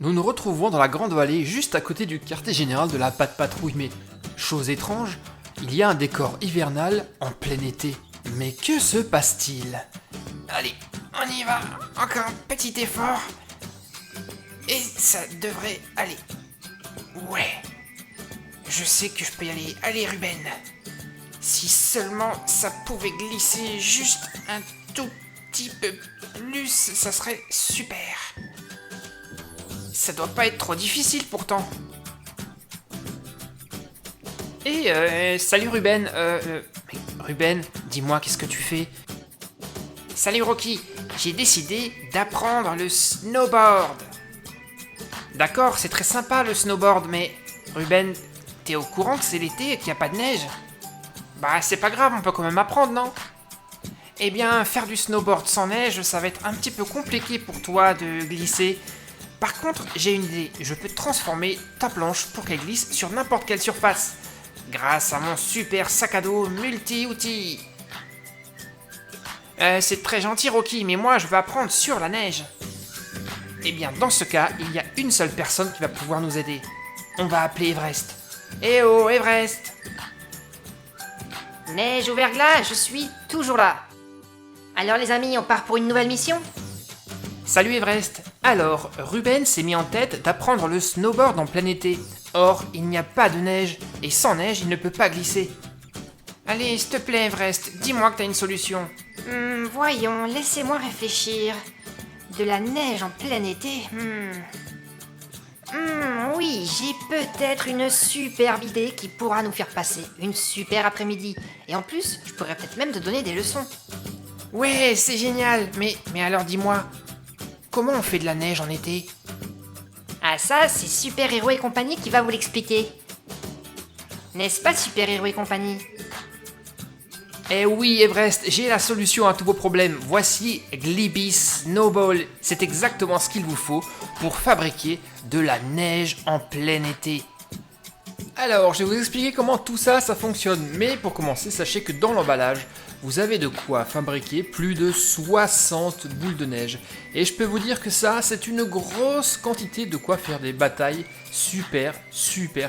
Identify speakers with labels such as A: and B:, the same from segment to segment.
A: Nous nous retrouvons dans la grande vallée juste à côté du quartier général de la Patte Patrouille, mais chose étrange, il y a un décor hivernal en plein été. Mais que se passe-t-il?
B: Allez, on y va. Encore un petit effort. Et ça devrait aller. Ouais. Je sais que je peux y aller. Allez, Ruben. Si seulement ça pouvait glisser juste un tout petit peu plus, ça serait super. Ça doit pas être trop difficile pourtant.
A: Salut Ruben, mais Ruben, dis-moi, qu'est-ce que tu fais?
B: Salut Rocky, j'ai décidé d'apprendre le snowboard. D'accord, c'est très sympa le snowboard, mais Ruben, t'es au courant que c'est l'été et qu'il n'y a pas de neige? Bah c'est pas grave, on peut quand même apprendre, non? Eh bien, faire du snowboard sans neige, ça va être un petit peu compliqué pour toi de glisser. Par contre, j'ai une idée, je peux transformer ta planche pour qu'elle glisse sur n'importe quelle surface, grâce à mon super sac à dos multi-outils. C'est très gentil Rocky, mais moi je veux apprendre sur la neige. Eh bien, dans ce cas, il y a une seule personne qui va pouvoir nous aider. On va appeler Everest. Eh oh, Everest!
C: Neige ou verglas, je suis toujours là. Alors les amis, on part pour une nouvelle mission?
B: Salut Everest. Alors, Ruben s'est mis en tête d'apprendre le snowboard en plein été. Or, il n'y a pas de neige, et sans neige, il ne peut pas glisser. Allez, s'il te plaît Everest, dis-moi que t'as une solution.
C: Voyons, laissez-moi réfléchir. De la neige en plein été. Oui, j'ai peut-être une superbe idée qui pourra nous faire passer une super après-midi. Et en plus, je pourrais peut-être même te donner des leçons.
B: Ouais, c'est génial, mais alors dis-moi, comment on fait de la neige en été?
C: Ah ça, c'est Super Héros et compagnie qui va vous l'expliquer. N'est-ce pas Super Héros et compagnie?
B: Eh oui Everest, j'ai la solution à tous vos problèmes. Voici Gliby Snowball. C'est exactement ce qu'il vous faut pour fabriquer de la neige en plein été. Alors, je vais vous expliquer comment tout ça fonctionne. Mais pour commencer, sachez que dans l'emballage, vous avez de quoi fabriquer plus de 60 boules de neige. Et je peux vous dire que ça, c'est une grosse quantité de quoi faire des batailles super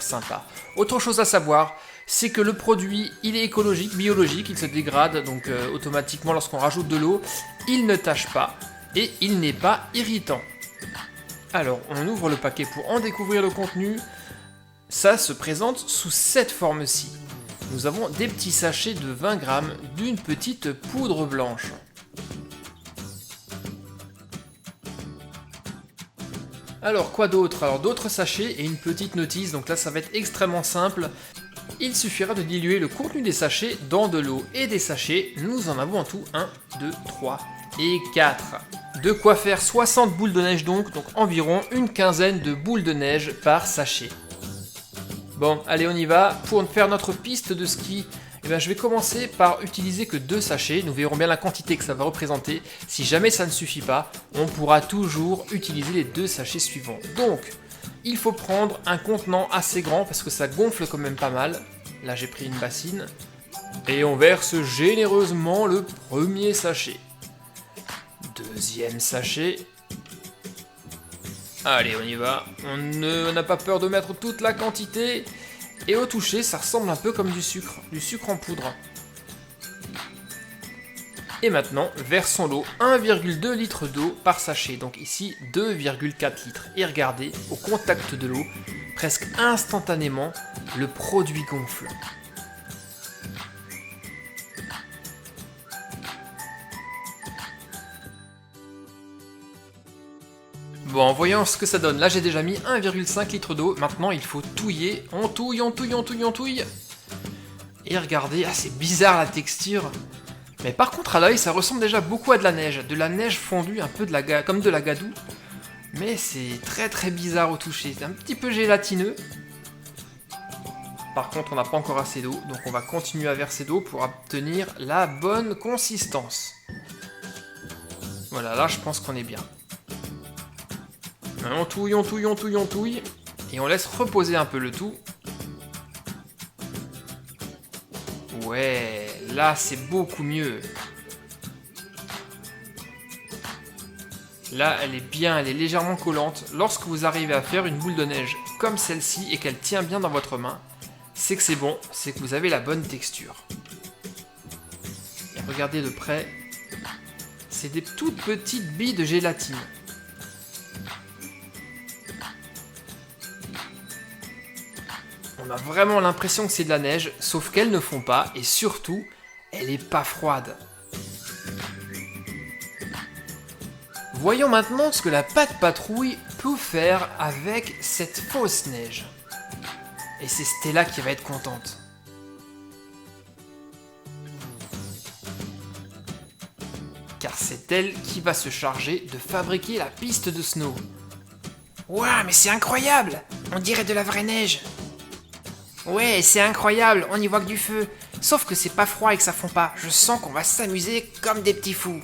B: sympas. Autre chose à savoir, c'est que le produit, il est écologique, biologique, il se dégrade donc automatiquement lorsqu'on rajoute de l'eau, il ne tâche pas et il n'est pas irritant. Alors, on ouvre le paquet pour en découvrir le contenu. Ça se présente sous cette forme-ci. Nous avons des petits sachets de 20 grammes d'une petite poudre blanche. Alors, quoi d'autre? Alors, d'autres sachets et une petite notice, donc là ça va être extrêmement simple. Il suffira de diluer le contenu des sachets dans de l'eau. Et des sachets, nous en avons en tout 1, 2, 3 et 4. De quoi faire 60 boules de neige donc environ une quinzaine de boules de neige par sachet. Bon, allez on y va. Pour faire notre piste de ski, je vais commencer par utiliser que 2 sachets. Nous verrons bien la quantité que ça va représenter. Si jamais ça ne suffit pas, on pourra toujours utiliser les 2 sachets suivants. Donc, il faut prendre un contenant assez grand parce que ça gonfle quand même pas mal. Là j'ai pris une bassine. Et on verse généreusement le premier sachet. Deuxième sachet. Allez on y va. On n'a pas peur de mettre toute la quantité. Et au toucher ça ressemble un peu comme du sucre en poudre. Et maintenant, versons l'eau, 1,2 litre d'eau par sachet, donc ici 2,4 litres. Et regardez, au contact de l'eau, presque instantanément, le produit gonfle. Bon, voyons ce que ça donne. Là, j'ai déjà mis 1,5 litre d'eau. Maintenant, il faut touiller. On touille. Et regardez, c'est bizarre la texture. Mais par contre, à l'œil, ça ressemble déjà beaucoup à de la neige. De la neige fondue, un peu comme de la gadoue. Mais c'est très bizarre au toucher. C'est un petit peu gélatineux. Par contre, on n'a pas encore assez d'eau. Donc on va continuer à verser d'eau pour obtenir la bonne consistance. Voilà, là, je pense qu'on est bien. On touille. Et on laisse reposer un peu le tout. Ouais, là c'est beaucoup mieux. Là, elle est bien, elle est légèrement collante. Lorsque vous arrivez à faire une boule de neige comme celle-ci et qu'elle tient bien dans votre main, c'est que c'est bon, c'est que vous avez la bonne texture. Et regardez de près, c'est des toutes petites billes de gélatine. On a vraiment l'impression que c'est de la neige, sauf qu'elles ne font pas, et surtout, elle est pas froide. Voyons maintenant ce que la Pat' Patrouille peut faire avec cette fausse neige. Et c'est Stella qui va être contente. Car c'est elle qui va se charger de fabriquer la piste de snow.
D: Ouah, mais c'est incroyable! On dirait de la vraie neige.
B: Ouais, c'est incroyable, on y voit que du feu. Sauf que c'est pas froid et que ça fond pas. Je sens qu'on va s'amuser comme des petits fous.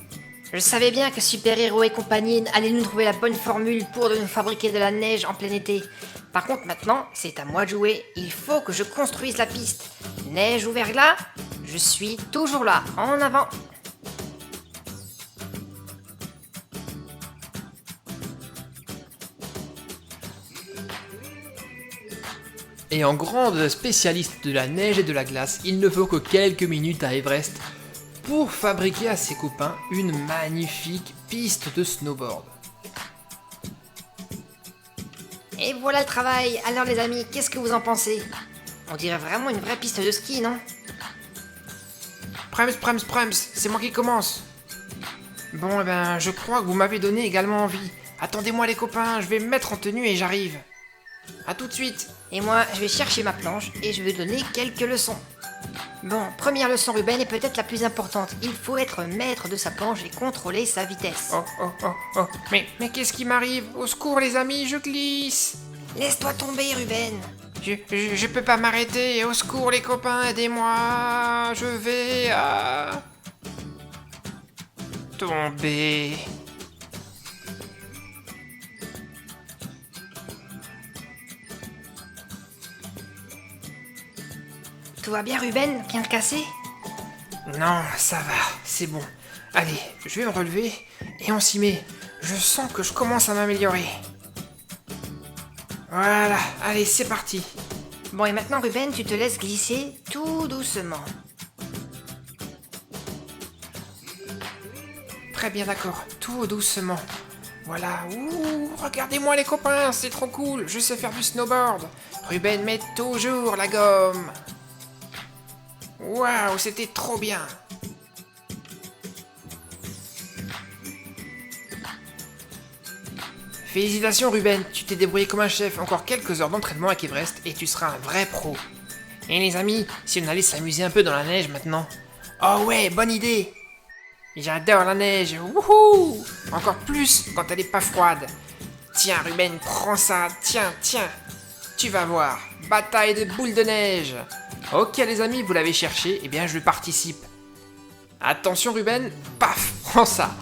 C: Je savais bien que Super Hero et compagnie allaient nous trouver la bonne formule pour nous fabriquer de la neige en plein été. Par contre, maintenant, c'est à moi de jouer. Il faut que je construise la piste. Neige ou verglas, je suis toujours là. En avant.
B: Et en grande spécialiste de la neige et de la glace, il ne faut que quelques minutes à Everest pour fabriquer à ses copains une magnifique piste de snowboard.
C: Et voilà le travail. Alors les amis, qu'est-ce que vous en pensez? On dirait vraiment une vraie piste de ski, non?
D: Prems, c'est moi qui commence. Bon, eh ben, je crois que vous m'avez donné également envie. Attendez-moi les copains, je vais me mettre en tenue et j'arrive. A tout de suite.
C: Et moi, je vais chercher ma planche et je vais donner quelques leçons. Bon, première leçon Ruben est peut-être la plus importante. Il faut être maître de sa planche et contrôler sa vitesse.
D: Oh. Mais qu'est-ce qui m'arrive? Au secours les amis, je glisse.
C: Laisse-toi tomber Ruben.
D: Je peux pas m'arrêter. Au secours les copains, aidez-moi. Je vais tomber.
C: Tout va bien Ruben? Rien de cassé?
D: Non, ça va, c'est bon. Allez, je vais me relever et on s'y met. Je sens que je commence à m'améliorer. Voilà, allez, c'est parti.
C: Bon et maintenant Ruben, tu te laisses glisser tout doucement.
D: Très bien, d'accord, tout doucement. Voilà, ouh, regardez-moi les copains, c'est trop cool, je sais faire du snowboard. Ruben met toujours la gomme. Waouh, c'était trop bien. Félicitations Ruben, tu t'es débrouillé comme un chef. Encore quelques heures d'entraînement avec Everest et tu seras un vrai pro. Et les amis, si on allait s'amuser un peu dans la neige maintenant. Oh ouais, bonne idée. J'adore la neige, wouhou. Encore plus quand elle est pas froide. Tiens Ruben, prends ça, tiens. Tu vas voir, bataille de boules de neige. Ok les amis, vous l'avez cherché, eh bien je participe. Attention Ruben, paf, prends ça.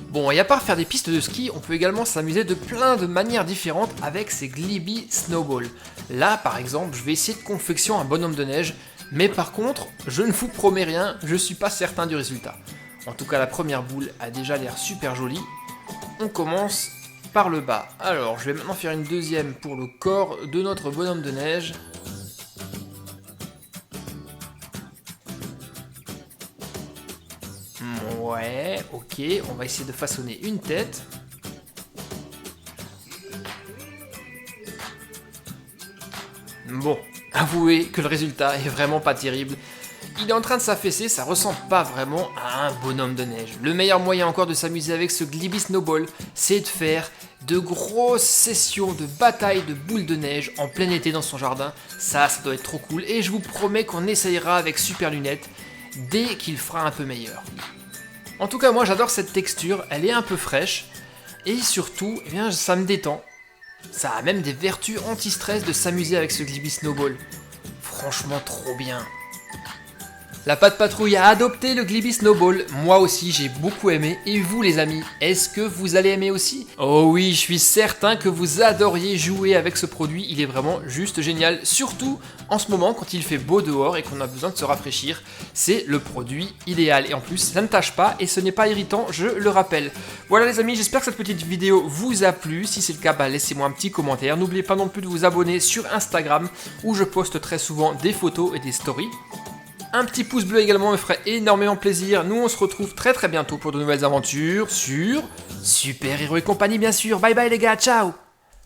B: Bon, et à part faire des pistes de ski, on peut également s'amuser de plein de manières différentes avec ces Gliby Snowballs. Là, par exemple, je vais essayer de confectionner un bonhomme de neige, mais par contre, je ne vous promets rien, je suis pas certain du résultat. En tout cas, la première boule a déjà l'air super jolie. On commence par le bas. Alors, je vais maintenant faire une deuxième pour le corps de notre bonhomme de neige. Ouais, ok, on va essayer de façonner une tête. Bon, avouez que le résultat est vraiment pas terrible. Il est en train de s'affaisser, ça ressemble pas vraiment à un bonhomme de neige. Le meilleur moyen encore de s'amuser avec ce Gliby Snowball, c'est de faire de grosses sessions de bataille de boules de neige en plein été dans son jardin. Ça doit être trop cool et je vous promets qu'on essayera avec Super Lunettes dès qu'il fera un peu meilleur. En tout cas, moi j'adore cette texture, elle est un peu fraîche et surtout, eh bien, ça me détend. Ça a même des vertus anti-stress de s'amuser avec ce Gliby Snowball. Franchement, trop bien.
A: La Pat Patrouille a adopté le Gliby Snowball. Moi aussi, j'ai beaucoup aimé. Et vous, les amis, est-ce que vous allez aimer aussi? Oh oui, je suis certain que vous adoriez jouer avec ce produit. Il est vraiment juste génial. Surtout en ce moment, quand il fait beau dehors et qu'on a besoin de se rafraîchir. C'est le produit idéal. Et en plus, ça ne tâche pas et ce n'est pas irritant, je le rappelle. Voilà les amis, j'espère que cette petite vidéo vous a plu. Si c'est le cas, bah, laissez-moi un petit commentaire. N'oubliez pas non plus de vous abonner sur Instagram où je poste très souvent des photos et des stories. Un petit pouce bleu également me ferait énormément plaisir. Nous on se retrouve très bientôt pour de nouvelles aventures sur Super Héros et compagnie bien sûr. Bye bye les gars, ciao.